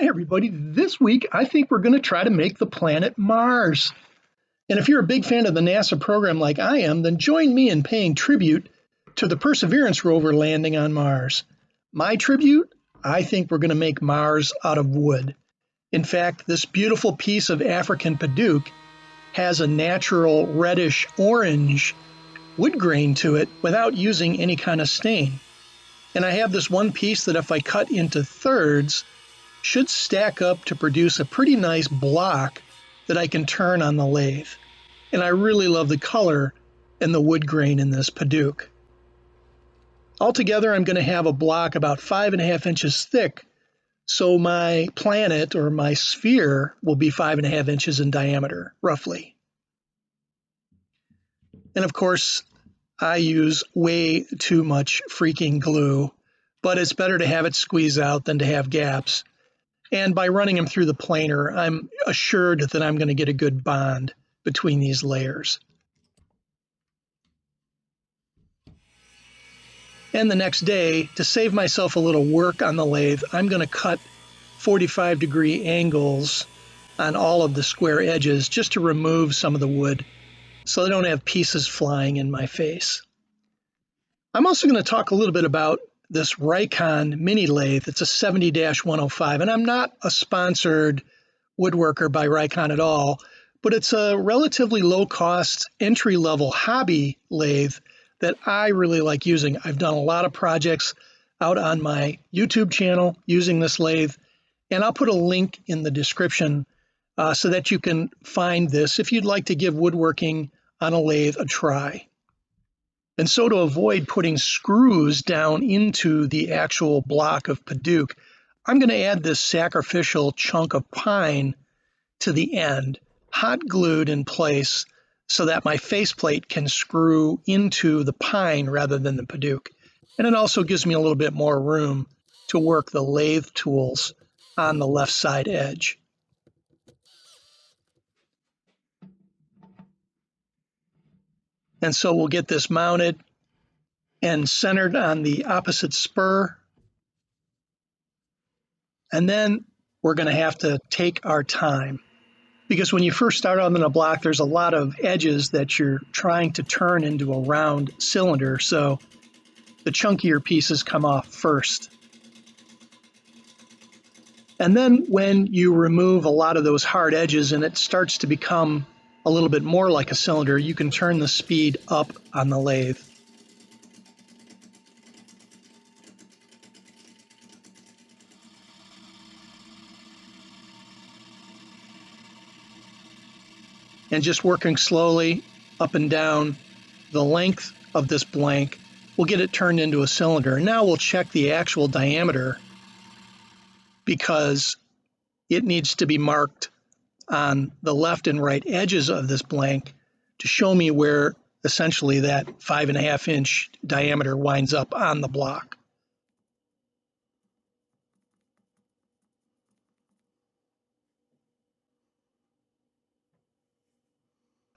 Hi, everybody. This week, I think we're going to try to make the planet Mars. And if you're a big fan of the NASA program like I am, then join me in paying tribute to the Perseverance Rover landing on Mars. My tribute? I think we're going to make Mars out of wood. In fact, this beautiful piece of African padauk has a natural reddish orange wood grain to it without using any kind of stain. And I have this one piece that if I cut into thirds, should stack up to produce a pretty nice block that I can turn on the lathe. And I really love the color and the wood grain in this padauk. Altogether, I'm going to have a block about 5.5 inches thick, so my planet or my sphere will be 5.5 inches in diameter, roughly. And of course, I use way too much freaking glue, but it's better to have it squeeze out than to have gaps. And by running them through the planer, I'm assured that I'm going to get a good bond between these layers. And the next day, to save myself a little work on the lathe, I'm going to cut 45-degree angles on all of the square edges just to remove some of the wood so I don't have pieces flying in my face. I'm also going to talk a little bit about this Rikon mini lathe. It's a 70-105, and I'm not a sponsored woodworker by Rikon at all, but it's a relatively low-cost, entry-level hobby lathe that I really like using. I've done a lot of projects out on my YouTube channel using this lathe, and I'll put a link in the description so that you can find this if you'd like to give woodworking on a lathe a try. And so to avoid putting screws down into the actual block of padauk, I'm going to add this sacrificial chunk of pine to the end, hot glued in place so that my faceplate can screw into the pine rather than the padauk. And it also gives me a little bit more room to work the lathe tools on the left side edge. And so we'll get this mounted and centered on the opposite spur. And then we're going to have to take our time, because when you first start out on a block, there's a lot of edges that you're trying to turn into a round cylinder. So the chunkier pieces come off first. And then when you remove a lot of those hard edges and it starts to become a little bit more like a cylinder, you can turn the speed up on the lathe. And just working slowly up and down the length of this blank, we'll get it turned into a cylinder. And now we'll check the actual diameter, because it needs to be marked on the left and right edges of this blank to show me where essentially that 5.5 inch diameter winds up on the block.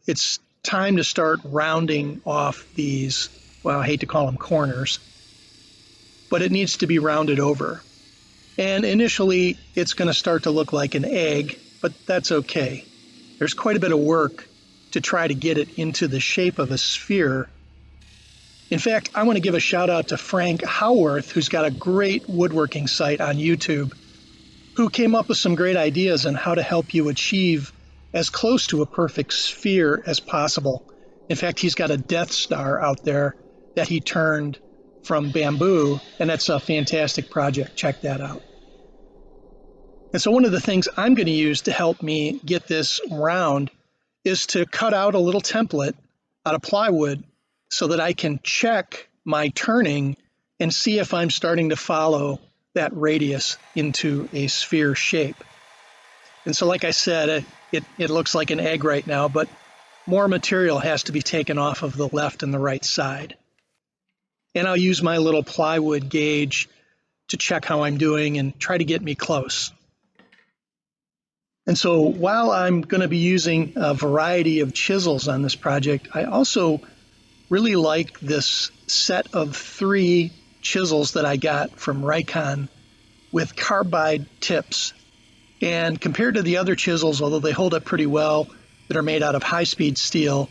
It's time to start rounding off these, well, I hate to call them corners, but it needs to be rounded over. And initially, it's going to start to look like an egg, but that's okay. There's quite a bit of work to try to get it into the shape of a sphere. In fact, I want to give a shout out to Frank Howarth, who's got a great woodworking site on YouTube, who came up with some great ideas on how to help you achieve as close to a perfect sphere as possible. In fact, he's got a Death Star out there that he turned from bamboo, and that's a fantastic project. Check that out. And so one of the things I'm going to use to help me get this round is to cut out a little template out of plywood so that I can check my turning and see if I'm starting to follow that radius into a sphere shape. And so like I said, it looks like an egg right now, but more material has to be taken off of the left and the right side. And I'll use my little plywood gauge to check how I'm doing and try to get me close. And so while I'm going to be using a variety of chisels on this project, I also really like this set of 3 chisels that I got from Rikon with carbide tips. And compared to the other chisels, although they hold up pretty well, that are made out of high-speed steel,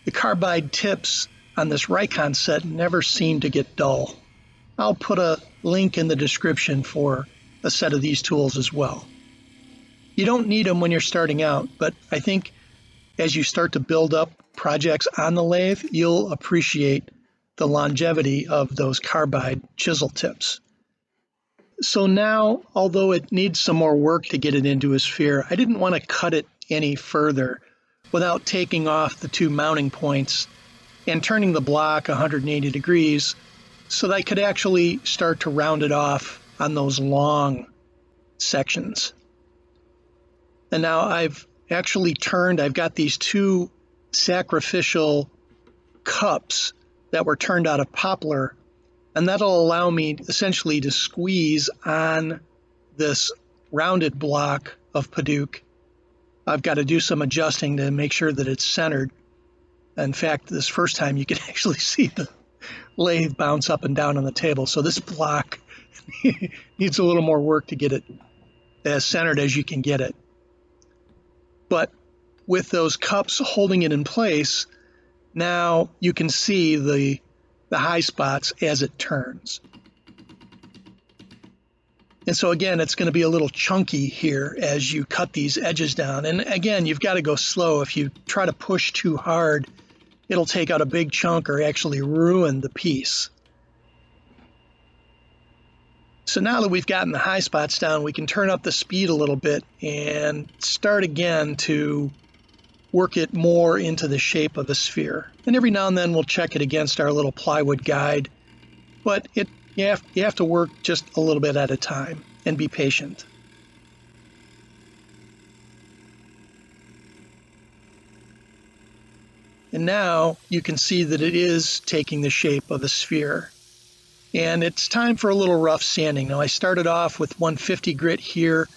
the carbide tips on this Rikon set never seem to get dull. I'll put a link in the description for a set of these tools as well. You don't need them when you're starting out, but I think as you start to build up projects on the lathe, you'll appreciate the longevity of those carbide chisel tips. So now, although it needs some more work to get it into a sphere, I didn't want to cut it any further without taking off the two mounting points and turning the block 180 degrees so that I could actually start to round it off on those long sections. And now I've actually I've got these two sacrificial cups that were turned out of poplar, and that'll allow me essentially to squeeze on this rounded block of Padauk. I've got to do some adjusting to make sure that it's centered. In fact, this first time you can actually see the lathe bounce up and down on the table. So this block needs a little more work to get it as centered as you can get it. But with those cups holding it in place, now you can see the high spots as it turns. And so again, it's going to be a little chunky here as you cut these edges down. And again, you've got to go slow. If you try to push too hard, it'll take out a big chunk or actually ruin the piece. So now that we've gotten the high spots down, we can turn up the speed a little bit and start again to work it more into the shape of a sphere. And every now and then we'll check it against our little plywood guide, but you have to work just a little bit at a time and be patient. And now you can see that it is taking the shape of a sphere. And it's time for a little rough sanding. Now I started off with 150 grit here.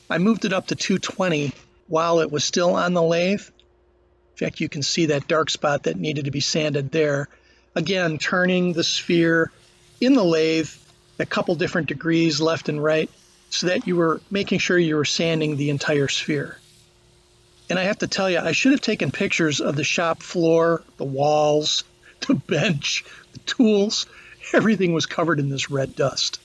I moved it up to 220 while it was still on the lathe. In fact, you can see that dark spot that needed to be sanded there. Again, turning the sphere in the lathe a couple different degrees left and right so that you were making sure you were sanding the entire sphere. And I have to tell you, I should have taken pictures of the shop floor, the walls, the bench, the tools. Everything was covered in this red dust.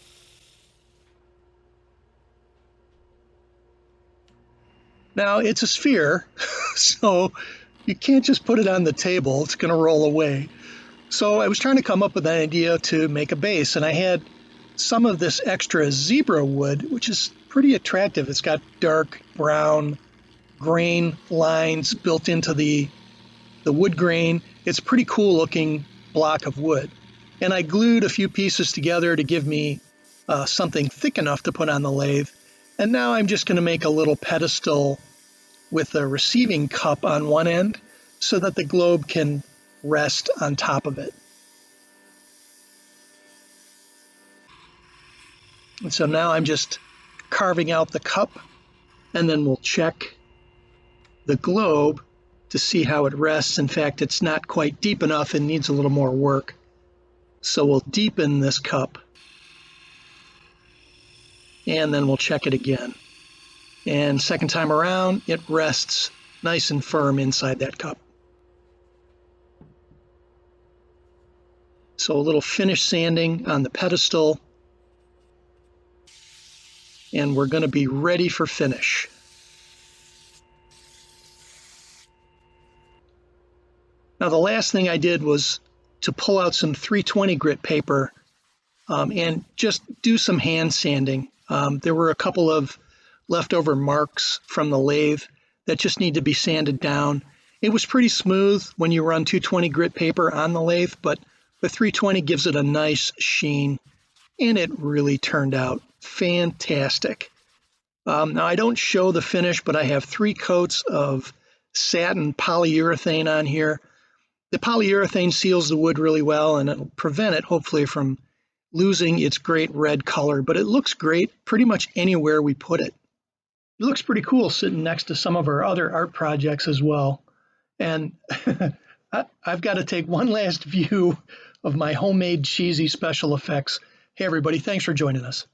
Now, it's a sphere, so you can't just put it on the table. It's going to roll away. So I was trying to come up with an idea to make a base, and I had some of this extra zebra wood, which is pretty attractive. It's got dark brown grain lines built into the wood grain. It's a pretty cool looking block of wood. And I glued a few pieces together to give me something thick enough to put on the lathe. And now I'm just going to make a little pedestal with a receiving cup on one end so that the globe can rest on top of it. And so now I'm just carving out the cup, and then we'll check the globe to see how it rests. In fact, it's not quite deep enough and needs a little more work. So we'll deepen this cup, and then we'll check it again. And second time around, it rests nice and firm inside that cup. So a little finish sanding on the pedestal, and we're going to be ready for finish. Now the last thing I did was to pull out some 320 grit paper and just do some hand sanding. There were a couple of leftover marks from the lathe that just need to be sanded down. It was pretty smooth when you run 220 grit paper on the lathe, but the 320 gives it a nice sheen, and it really turned out fantastic. Now I don't show the finish, but I have 3 coats of satin polyurethane on here. The polyurethane seals the wood really well, and it'll prevent it, hopefully, from losing its great red color, but it looks great pretty much anywhere we put it. It looks pretty cool sitting next to some of our other art projects as well. And I've got to take one last view of my homemade cheesy special effects. Hey everybody, thanks for joining us.